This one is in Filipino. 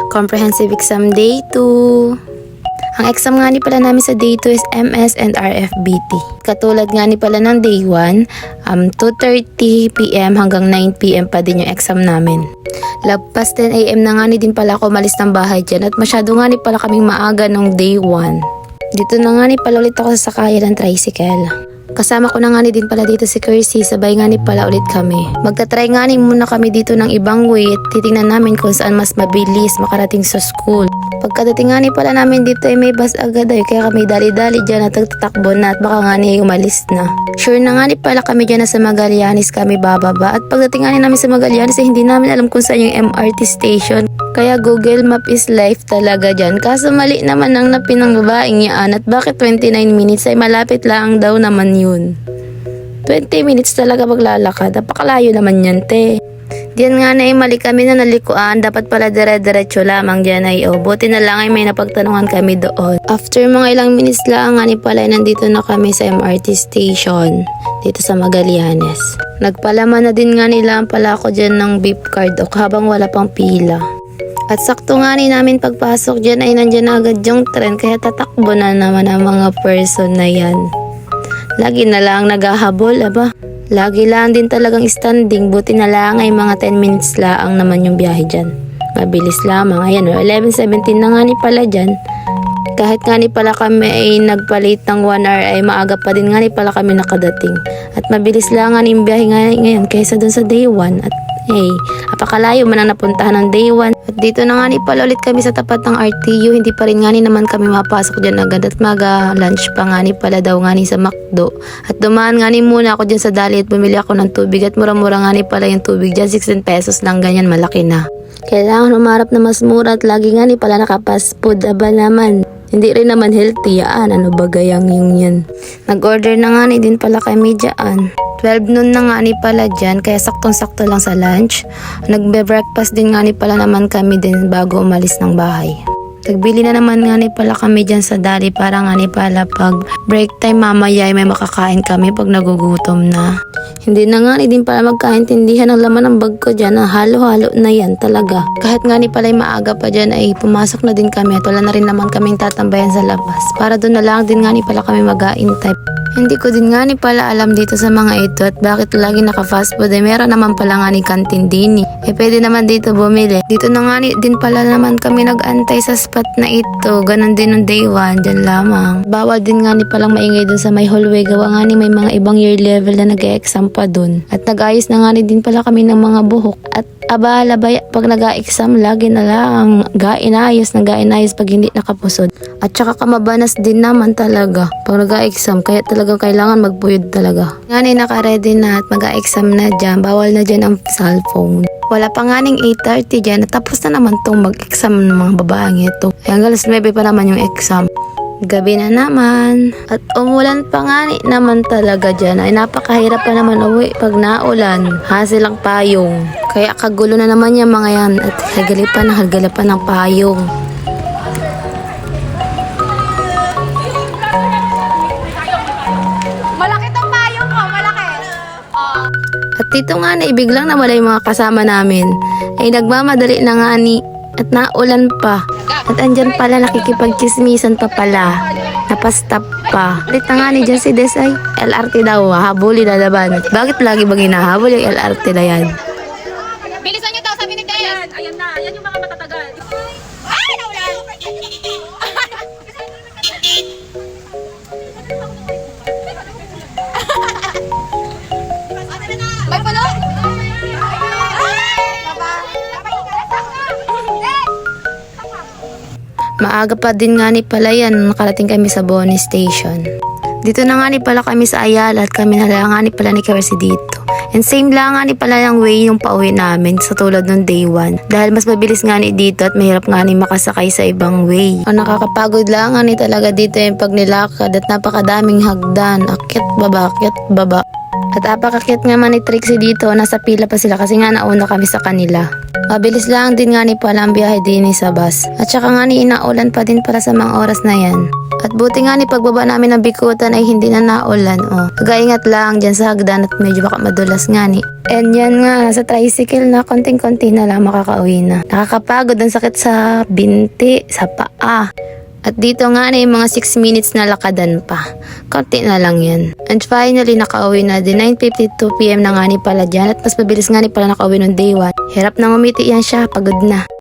Comprehensive Exam Day 2. Ang exam nga ni pala namin sa Day 2 is MS and RFBT. Katulad nga ni pala ng Day 1, 2:30 PM hanggang 9 PM pa din yung exam namin. Lagpas 10 AM na nga ni din pala ako umalis ng bahay dyan at masyado nga ni pala kaming maaga nung Day 1. Dito na nga ni pala ulit ako sa sakayan ng tricycle. Kasama ko na nga ni din pala dito si Kersey, sabay nga ni pala ulit kami. Magta-try nga ni muna kami dito ng ibang way at titingnan namin kung saan mas mabilis makarating sa school. Pagkadating nga ni pala namin dito ay may bus agad ay kaya kami dali-dali dyan at nagtatakbo na at baka nga ni umalis na. Sure na nga ni pala kami dyan na sa Magallanes kami bababa at pagdating nga ni namin sa Magallanes ay hindi namin alam kung saan yung MRT station. Kaya Google Map is life talaga dyan. Kaso mali naman ang napinang babaeng yaan at bakit 29 minutes ay malapit lang daw naman yun. 20 minutes talaga maglalakad. Napakalayo naman yan, te. Diyan nga na ay mali kami na nalikuan. Dapat pala dire-diretso lamang dyan ay buti na lang ay may napagtanungan kami doon. After mga ilang minutes lang nga ni pala nandito na kami sa MRT station dito sa Magallanes. Nagpalaman na din nga nila pala ako dyan ng beep card o habang wala pang pila. At sakto nga ni namin pagpasok dyan ay nandyan agad yung tren kaya tatakbo na naman ang mga person na yan. Lagi na lang naghahabol, aba. Lagi lang din talagang standing, buti na lang ay mga 10 minutes lang naman yung biyahe dyan. Mabilis lamang, ayan o, 11:17 na nga ni pala dyan. Kahit nga ni pala kami ay nagpalit ng 1 hour ay maaga pa din nga ni pala kami nakadating. At mabilis lang nga yung biyahe ngayon kaysa dun sa Day 1 at hey, apakalayo man ang napuntahan ng Day 1. At dito na nga ni pala ulit kami sa tapat ng RTU. Hindi pa rin nga ni naman kami mapasok dyan agad at lunch pa nga ni pala daw nga ni sa McDo. At dumaan nga ni muna ako dyan sa dali at bumili ako ng tubig at mura-mura nga ni pala yung tubig dyan. 16 pesos lang ganyan, malaki na. Kailangan umarap na mas mura at lagi nga ni pala nakapas food. Aba naman, hindi rin naman healthy yan. Ano ba gayang yung yan? Nag-order na nga ni din pala kami dyan. 12 noon na nga ni pala dyan, kaya saktong-sakto lang sa lunch. Nagbe-breakfast din nga ni pala naman kami din bago umalis ng bahay. Nagbili na naman nga ni pala kami dyan sa dali para nga ni pala pag break time mamaya ay may makakain kami pag nagugutom na. Hindi na nga ni din pala magkaintindihan ang laman ng bag ko dyan na halo-halo na yan talaga. Kahit nga ni pala ay maaga pa dyan ay pumasok na din kami at wala na rin naman kaming tatambayan sa labas. Para doon na lang din nga ni pala kami mag-aintay. Hindi ko din nga ni pala alam dito sa mga ito at bakit lagi naka-fast food ay meron naman pala nga ni kantin din pwede naman dito bumili. Dito na nga ni din pala naman kami nag-antay sa spot na ito. Ganon din ng Day 1, dyan lamang. Bawal din nga ni palang maingay dun sa may hallway. Gawa nga ni may mga ibang year level na nag-e-exam pa dun. At nag-ayos na nga ni din pala kami ng mga buhok. At abala ba pag nag-exam lagi na lang gainayos pag hindi nakapusod. At saka kamabanas din naman talaga pag nag-exam kaya talagang kailangan magpuyod talaga. Nga ni naka-ready na at mag-exam na dyan, bawal na dyan ang cellphone. Wala pa nga ning 8:30 dyan at tapos na naman tong mag-exam ng mga babaeng ito. Hanggang alas 9 pa naman yung exam. Gabi na naman. At umulan pa nga naman talaga dyan. Ay napakahirap pa naman uwi pag naulan. Hasil ang payong. Kaya kagulo na naman yung mga yan. At hagalipan ng payong. Malaki tong payong mo, malaki. At dito nga na ibiglang nawala yung mga kasama namin. Ay nagmamadali na nga ni at naulan pa. At andyan pala nakikipagchismisan pa pala. Napastop pa. Ulit na nga ni dyan si Des ay LRT daw. Habulin na laban. Bakit lagi bang hinahabol yung LRT na yan? Bilisan niyo daw, sabi ni Ted. Ayan na, yan yung mga matatagal. Ay, naulan! May palo? Maaga pa din nga ni pala yan. Nakarating kami sa Boni Station. Dito na nga ni pala kami sa Ayala at kami na lang nga ni pala ni Kersey dito. And same lang nga ni pala yung way yung pauwi namin sa tulad ng Day 1. Dahil mas mabilis nga ni dito at mahirap nga ni makasakay sa ibang way. Ang nakakapagod lang nga ni talaga dito yung pag nilakad at napakadaming hagdan. Akyat baba. At apakakit nga man ni Trixie dito, nasa pila pa sila kasi nga nauna kami sa kanila. Mabilis lang din nga ni pala ang biyahe din sa bus. At saka nga ni inaulan pa din para sa mga oras na yan. At buti nga ni pagbaba namin ng bikutan ay hindi na naulan. Pag-ingat lang dyan sa hagdan at medyo baka madulas nga ni. And yan nga, sa tricycle na konting-konti na lang makakauwi na. Nakakapagod ang sakit sa binti, sa paa. At dito nga na yung mga 6 minutes na lakadan pa. Konti na lang yan. And finally, nakauwi na din. 9:52 PM na nga ni pala dyan. At mas mabilis nga ni pala nakauwi nung day 1. Hirap nang umiti yan siya, pagod na.